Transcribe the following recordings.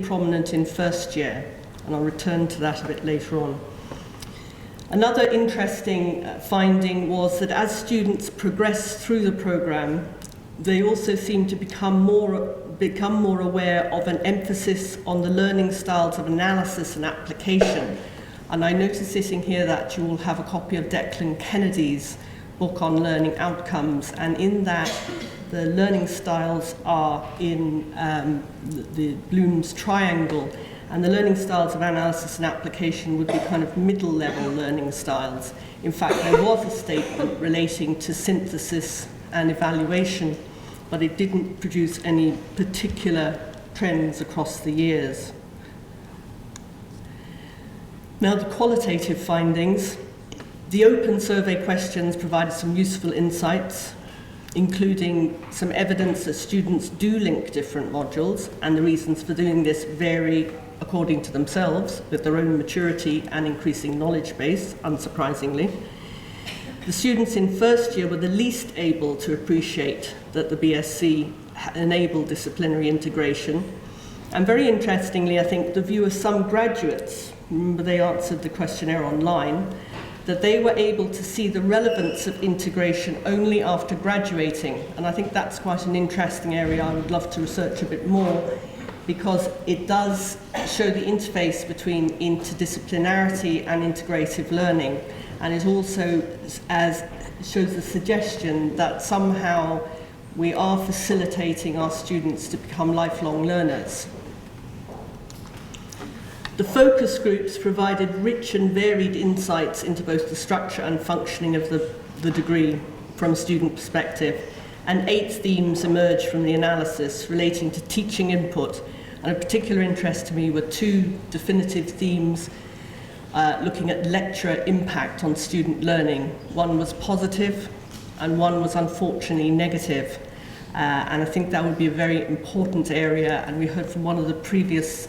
prominent in first year, and I'll return to that a bit later on. Another interesting finding was that as students progress through the programme, they also seem to become more aware of an emphasis on the learning styles of analysis and application. And I noticed sitting here that you will have a copy of Declan Kennedy's book on learning outcomes, and in that the learning styles are in the Bloom's triangle, and the learning styles of analysis and application would be kind of middle-level learning styles. In fact, there was a statement relating to synthesis and evaluation, but it didn't produce any particular trends across the years. Now, the qualitative findings. The open survey questions provided some useful insights, including some evidence that students do link different modules, and the reasons for doing this vary according to themselves, with their own maturity and increasing knowledge base, unsurprisingly. The students in first year were the least able to appreciate that the BSc enabled disciplinary integration. And very interestingly, I think the view of some graduates, remember they answered the questionnaire online, that they were able to see the relevance of integration only after graduating. And I think that's quite an interesting area I would love to research a bit more, because it does show the interface between interdisciplinarity and integrative learning, and it also shows the suggestion that somehow we are facilitating our students to become lifelong learners. The focus groups provided rich and varied insights into both the structure and functioning of the degree from a student perspective, and 8 themes emerged from the analysis relating to teaching input. And of particular interest to me were 2 definitive themes looking at lecturer impact on student learning. One was positive and one was unfortunately negative. And I think that would be a very important area, and we heard from one of the previous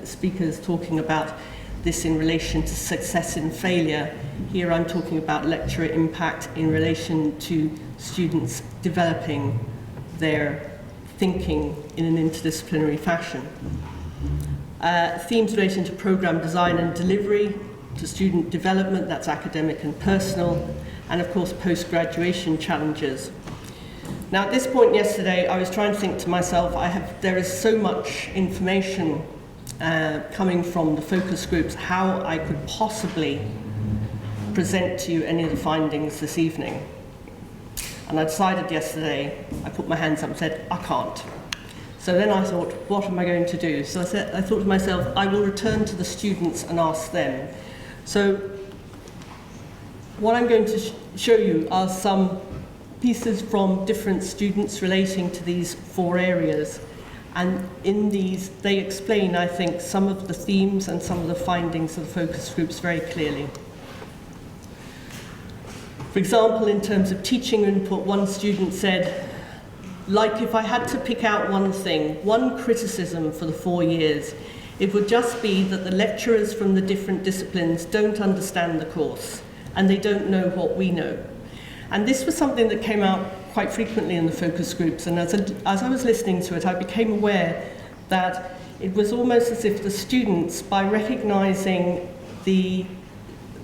speakers talking about this in relation to success and failure. Here I'm talking about lecturer impact in relation to students developing their thinking in an interdisciplinary fashion. Themes relating to programme design and delivery, to student development, that's academic and personal, and of course post-graduation challenges. Now, at this point yesterday, I was trying to think to myself, there is so much information coming from the focus groups, how I could possibly present to you any of the findings this evening. And I decided yesterday, I put my hands up and said, I can't. So then I thought, what am I going to do? So I thought to myself, I will return to the students and ask them. So what I'm going to show you are some pieces from different students relating to these 4 areas. And in these, they explain, I think, some of the themes and some of the findings of the focus groups very clearly. For example, in terms of teaching input, one student said, like if I had to pick out one thing, one criticism for the 4 years, it would just be that the lecturers from the different disciplines don't understand the course, and they don't know what we know. And this was something that came out quite frequently in the focus groups, and as I was listening to it, I became aware that it was almost as if the students, by recognising the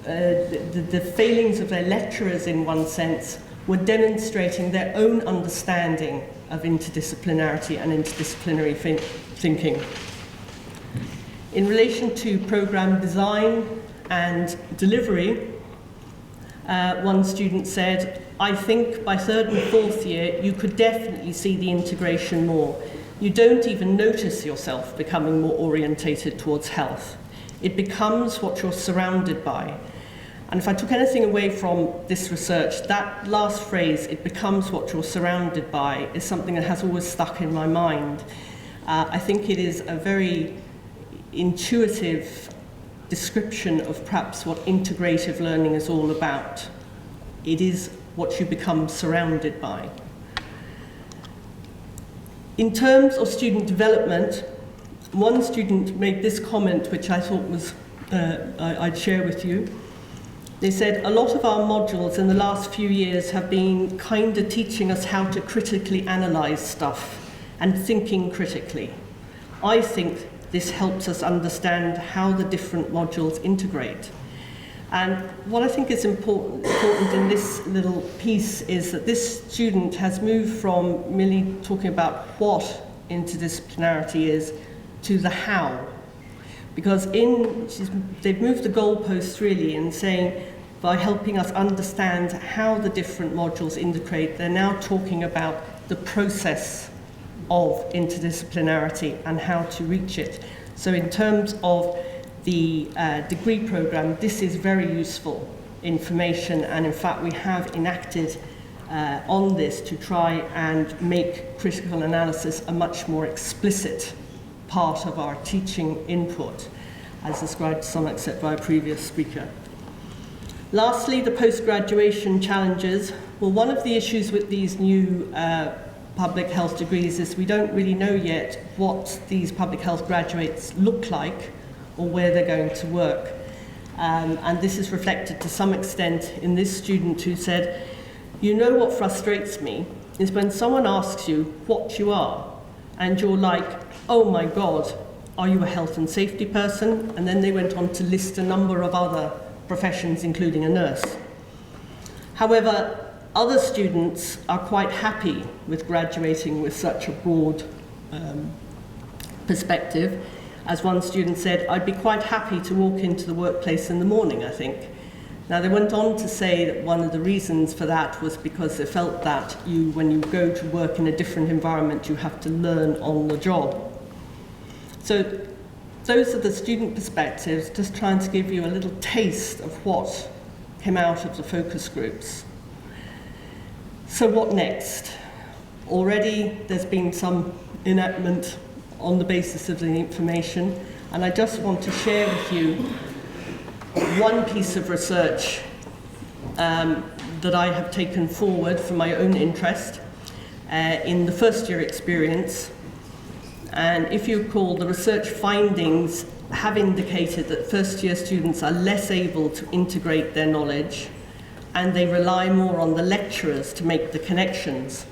failings of their lecturers in one sense, were demonstrating their own understanding of interdisciplinarity and interdisciplinary thinking. In relation to programme design and delivery, one student said, I think by 3rd and 4th year, you could definitely see the integration more. You don't even notice yourself becoming more orientated towards health. It becomes what you're surrounded by. And if I took anything away from this research, that last phrase, it becomes what you're surrounded by, is something that has always stuck in my mind. I think it is a very intuitive description of perhaps what integrative learning is all about. It is what you become surrounded by. In terms of student development, one student made this comment, which I thought was I'd share with you. They said, a lot of our modules in the last few years have been kind of teaching us how to critically analyse stuff and thinking critically. I think this helps us understand how the different modules integrate. And what I think is important in this little piece is that this student has moved from merely talking about what interdisciplinarity is to the how. Because they've moved the goalposts really in saying, by helping us understand how the different modules integrate, they're now talking about the process of interdisciplinarity and how to reach it. So in terms of the degree program, this is very useful information, and in fact we have enacted on this to try and make critical analysis a much more explicit part of our teaching input, as described to some extent by a previous speaker. Lastly, the post-graduation challenges. Well, one of the issues with these new public health degrees is we don't really know yet what these public health graduates look like or where they're going to work. And this is reflected to some extent in this student who said, you know what frustrates me is when someone asks you what you are, and you're like, oh my God, are you a health and safety person? And then they went on to list a number of other professions, including a nurse. However, other students are quite happy with graduating with such a broad perspective. As one student said, I'd be quite happy to walk into the workplace in the morning, I think. Now, they went on to say that one of the reasons for that was because they felt that when you go to work in a different environment, you have to learn on the job. So those are the student perspectives, just trying to give you a little taste of what came out of the focus groups. So what next? Already there's been some enactment on the basis of the information, and I just want to share with you one piece of research that I have taken forward from my own interest in the first year experience. And if you recall, the research findings have indicated that first year students are less able to integrate their knowledge, and they rely more on the lecturers to make the connections.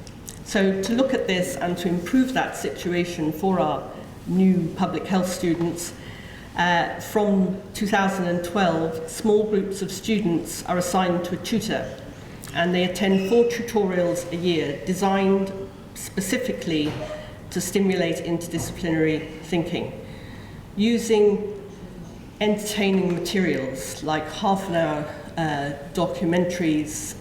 So to look at this and to improve that situation for our new public health students, from 2012, small groups of students are assigned to a tutor, and they attend 4 tutorials a year designed specifically to stimulate interdisciplinary thinking, using entertaining materials like half-an-hour documentaries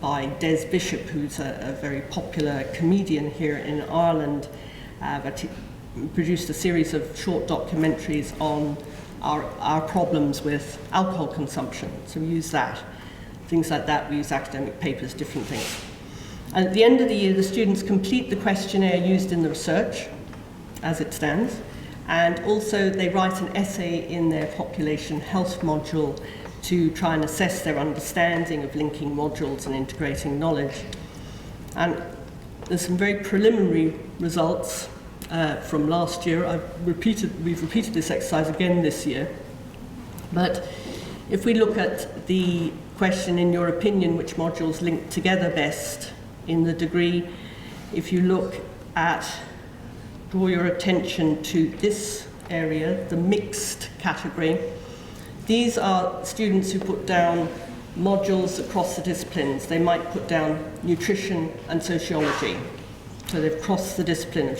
by Des Bishop, who's a very popular comedian here in Ireland, but he produced a series of short documentaries on our problems with alcohol consumption. So we use that. Things like that, we use academic papers, different things. And at the end of the year, the students complete the questionnaire used in the research, as it stands, and also they write an essay in their population health module to try and assess their understanding of linking modules and integrating knowledge. And there's some very preliminary results from last year. We've repeated this exercise again this year. But if we look at the question, in your opinion, which modules link together best in the degree, if you look at, draw your attention to this area, the mixed category, these are students who put down modules across the disciplines. They might put down nutrition and sociology. So they've crossed the discipline of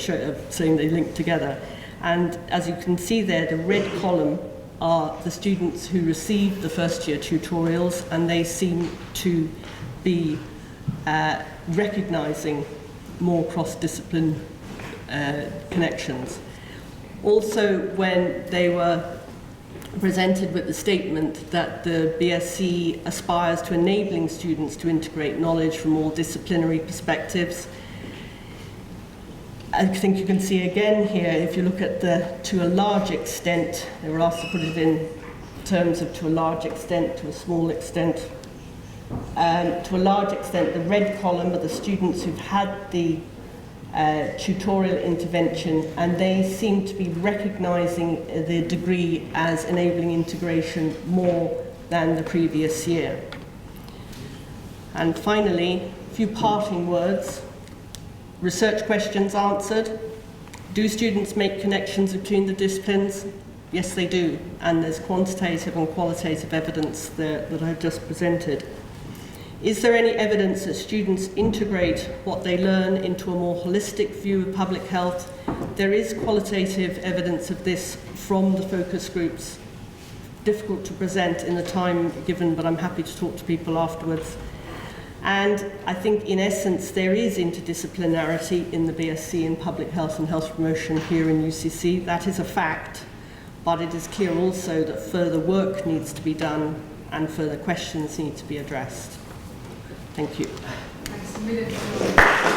saying they link together. And as you can see there, the red column are the students who received the first year tutorials, and they seem to be recognizing more cross-discipline connections. Also, when they were presented with the statement that the BSc aspires to enabling students to integrate knowledge from all disciplinary perspectives, I think you can see again here, if you look at to a large extent, they were asked to put it in terms of to a large extent, to a small extent. To a large extent, the red column are the students who've had the tutorial intervention, and they seem to be recognizing the degree as enabling integration more than the previous year. And finally, a few parting words. Research questions answered. Do students make connections between the disciplines? Yes, they do, and there's quantitative and qualitative evidence there that I've just presented. Is there any evidence that students integrate what they learn into a more holistic view of public health? There is qualitative evidence of this from the focus groups. Difficult to present in the time given, but I'm happy to talk to people afterwards. And I think, in essence, there is interdisciplinarity in the BSc in Public Health and Health Promotion here in UCC. That is a fact, but it is clear also that further work needs to be done and further questions need to be addressed. Thank you. Thanks a million.